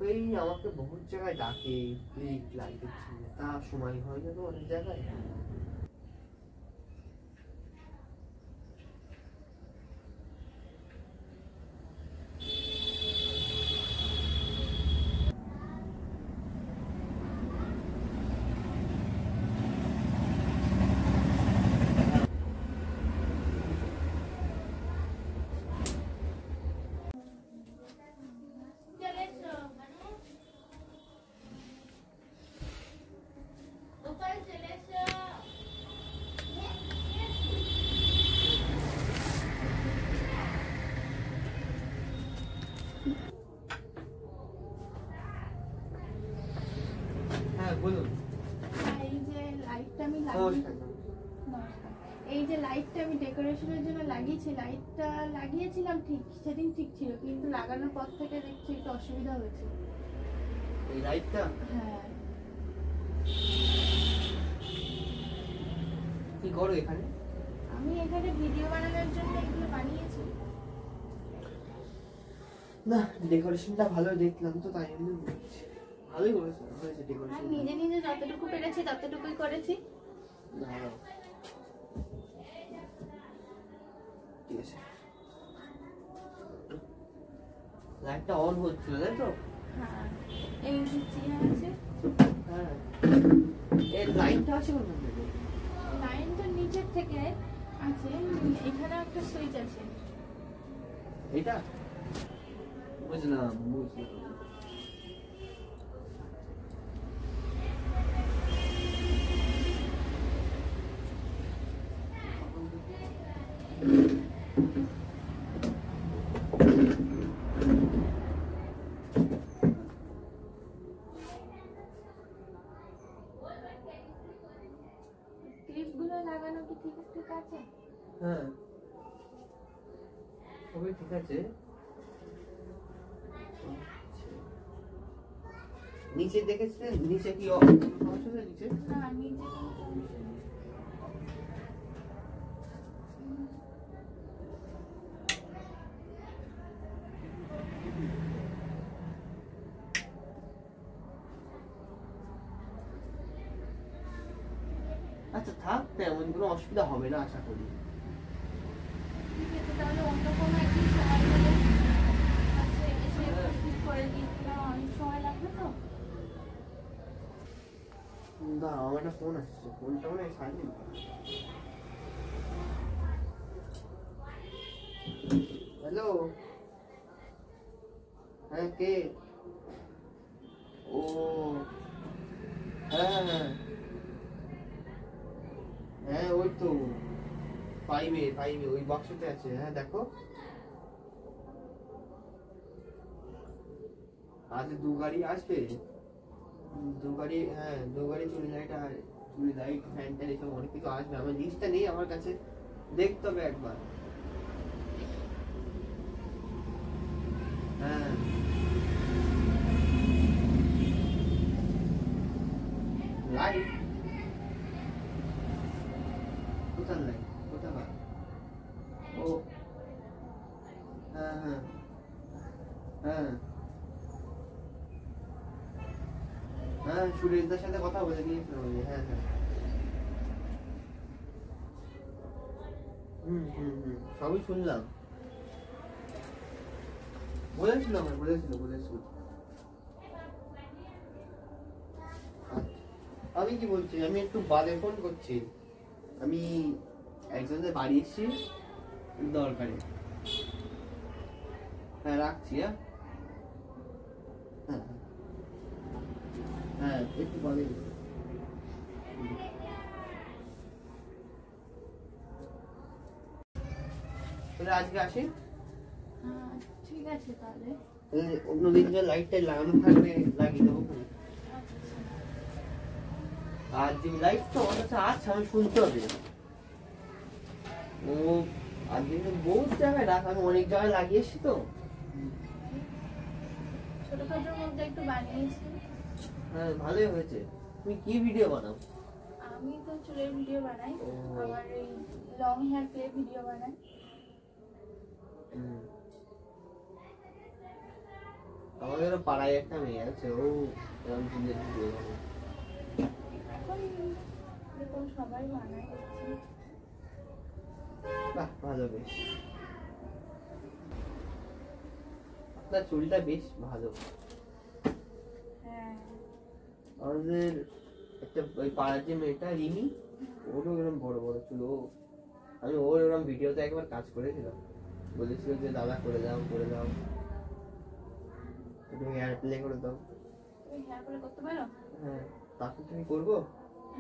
এই আমাকে বহুত জায়গায় ডাকে লাইটের জন্য, তা সময় হয় না তো অনেক জায়গায়। এই যে লাইটটা আমি ডেকোরেশনের জন্য লাগিয়েছি, লাইটটা লাগিয়েছিলাম ঠিক সেদিন ঠিক ছিল, কিন্তু লাগানোর পর থেকে দেখছি একটু অসুবিধা হয়েছে। এই লাইটটা? হ্যাঁ। কি করো এখানে? আমি এখানে ভিডিও বানানোর জন্য এগুলো বানিয়েছি। না, ডেকোরেশনটা ভালো দেখলাম তো তাই জন্য বলছি। ভালোই করেছো, হয়েছে ডেকোরেশন। আমি নিজে নিজে যতটুকু পেরেছি ততটুকুই করেছি। দাঁড়াও, ঠিক আছে। লাইটটা অন হচ্ছিল তাই তো? হ্যাঁ, এই যে চেয়ার আছে। হ্যাঁ, এই লাইনটা আছে কোন থেকে? লাইনটা নিচের থেকে আছে, এখানে একটা সুইচ আছে। এটা বুঝলাম বুঝলাম। ক্লিপগুলো লাগানো কি ঠিক আছে? হ্যাঁ, সবই ঠিক আছে। নিচে দেখেছিলেন? নিচে কি সমস্যা আছে নিচে? না, নিচে কোনো সমস্যা নেই। আচ্ছা থাক, তেমন কোনো অসুবিধা হবে না আশা করি। ঠিক আছে, তাহলে অন্য কোনো একদিন সময় হলে এসে ঠিক করে দিচ্ছিলাম, অনেক সময় লাগবে তো। দাঁড়াও, আমার একটা ফোন আসছে, ফোনটা মনে হয় সাইলেন্ট। হ্যালো, হ্যাঁ কে? ও হ্যাঁ হ্যাঁ হ্যাঁ, ওই তো 5A ওই বক্সতে আছে। হ্যাঁ দেখো, আজ 2 গাড়ি আসবে, 2 গাড়ি। হ্যাঁ 2 গাড়ি চুরি লাইট আর চুরি লাইট ফ্যান ট্যান এসব অনেক কিছু আসবে। আমার লিস্টটা নেই আমার কাছে, দেখতে হবে একবার। হ্যাঁ লাইট কোথায়? লাইট কোথায়? ও হ্যাঁ হ্যাঁ হ্যাঁ হ্যাঁ, সুরেশদার সাথে কথা বলে নিয়েছিলাম। হ্যাঁ হ্যাঁ, সবই শুনলাম। বলেছিল। আমি কি বলছি, আমি একটু বাদে ফোন করছি। আমি একজনের বাড়ি এসেছি দরকারে। হ্যাঁ রাখছি। হ্যাঁ হ্যাঁ, একটু বাদে। তাহলে আজকে আসি। ঠিক আছে, তাহলে অন্যদিন যে লাইটটা লাগানো থাকবে লাগিয়ে দেবো। আর যে লাইট তো আমার কাছে আছে, আমি শুনতে হবে। ও আর দিন বহুত জায়গায় রাখ, আমি অনেক জায়গায় লাগিয়েছি তো। ছোটখাটোর মধ্যে একটু বানিয়েছি। হ্যাঁ ভালোই হয়েছে। তুমি কি ভিডিও বানাও? আমি তো চুলের ভিডিও বানাই, ও। আমার এই লং হেয়ার প্লে ভিডিও বানাই। আমাদের পাড়ায় একটা মেয়ে আছে, ও এরকম চুলের ভিডিও বানায়। এখন এরকম সবাই বানায় দেখছি। বাহ ভালো বেশ, আপনার চুলটা বেশ ভালো। হ্যাঁ আমাদের একটা ওই পাড়ার যে মেয়েটা রিমি, ওরও এরকম বড় বড় চুল। আমি ওর এরকম ভিডিওতে একবার কাজ করেছিলাম, বলেছিল যে দাদা করে দাও করে দাও, একটু হেয়ার প্লে করে দাও। তুমি হেয়ার প্লে করতে পারো? হ্যাঁ, তারপর তুমি করবো?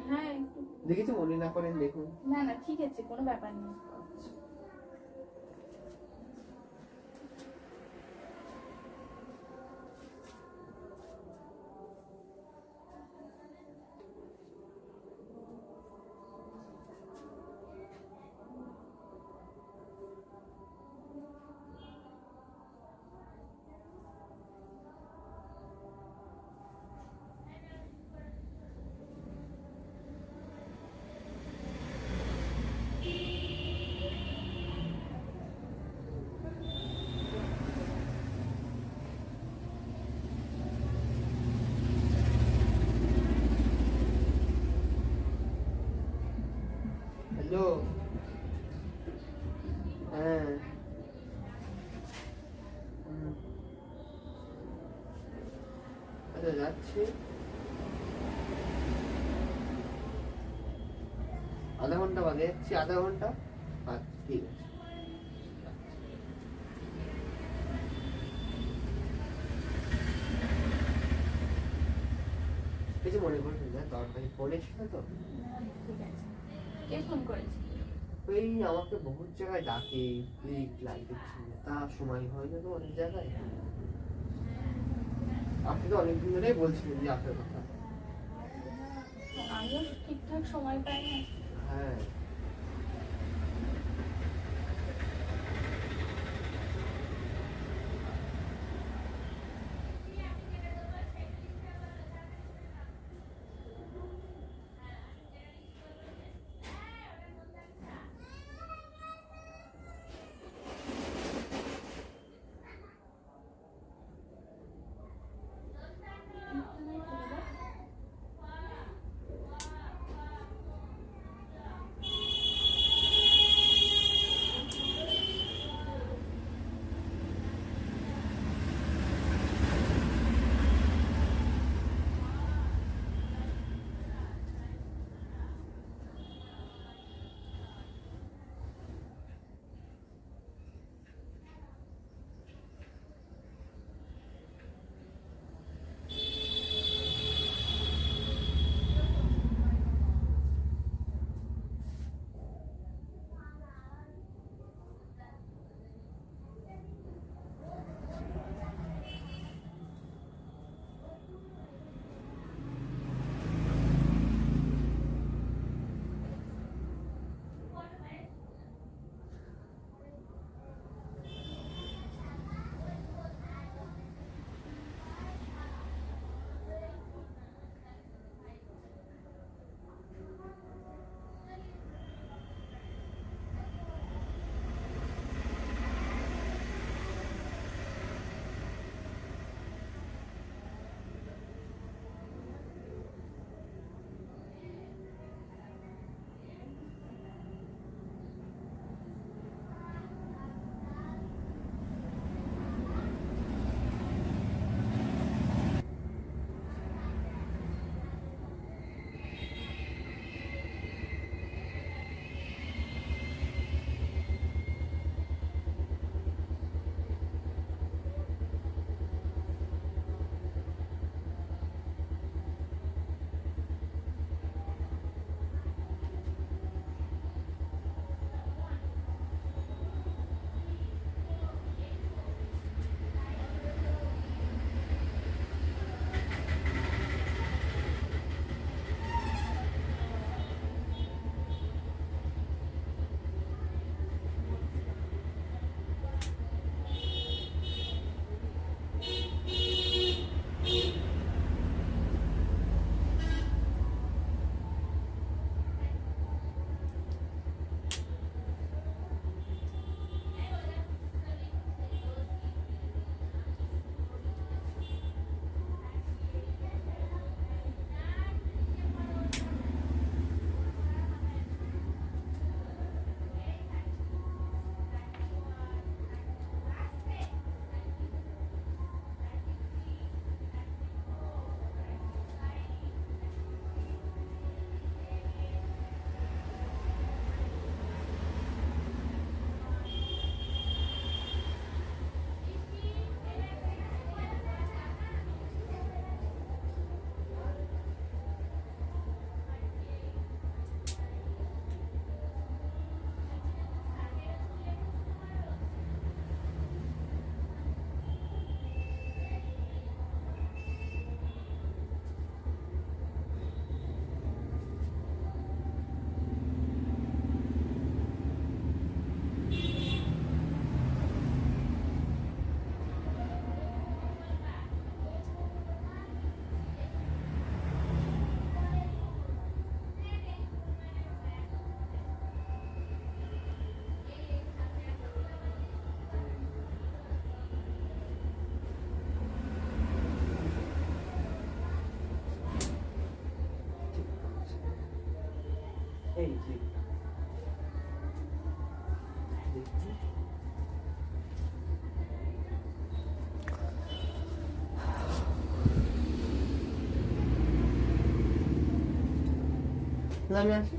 হ্যাঁ একটু। দেখেছি, মনে না করেন দেখুন। না না ঠিক আছে, কোনো ব্যাপার নেই। হ্যালো। হ্যাঁ। আচ্ছা যাচ্ছি, আধা ঘন্টা বাদে যাচ্ছি। আধা ঘন্টা? আচ্ছা ঠিক আছে। কিছু মনে করবেন না, দরকারি ফোন এসেছিল তো। ঠিক আছে। কে ফোন করেছে? ওই আমাকে বহুত জায়গায় ডাকে, ক্লিক লাইকের জন্য, তা সময় হয় না তো অনেক জায়গায়। আপনি তো অনেকদিন ধরেই বলছিলেন যে আসার কথা। আমিও ঠিকঠাক সময় পাই না। হ্যাঁ। এই যে দেখি। তাহলে আমি আসি।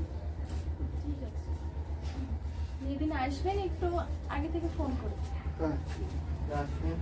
ঠিক আছে, যেদিন আসবেন একটু আগে থেকে ফোন করবেন। আচ্ছা, আসবেন।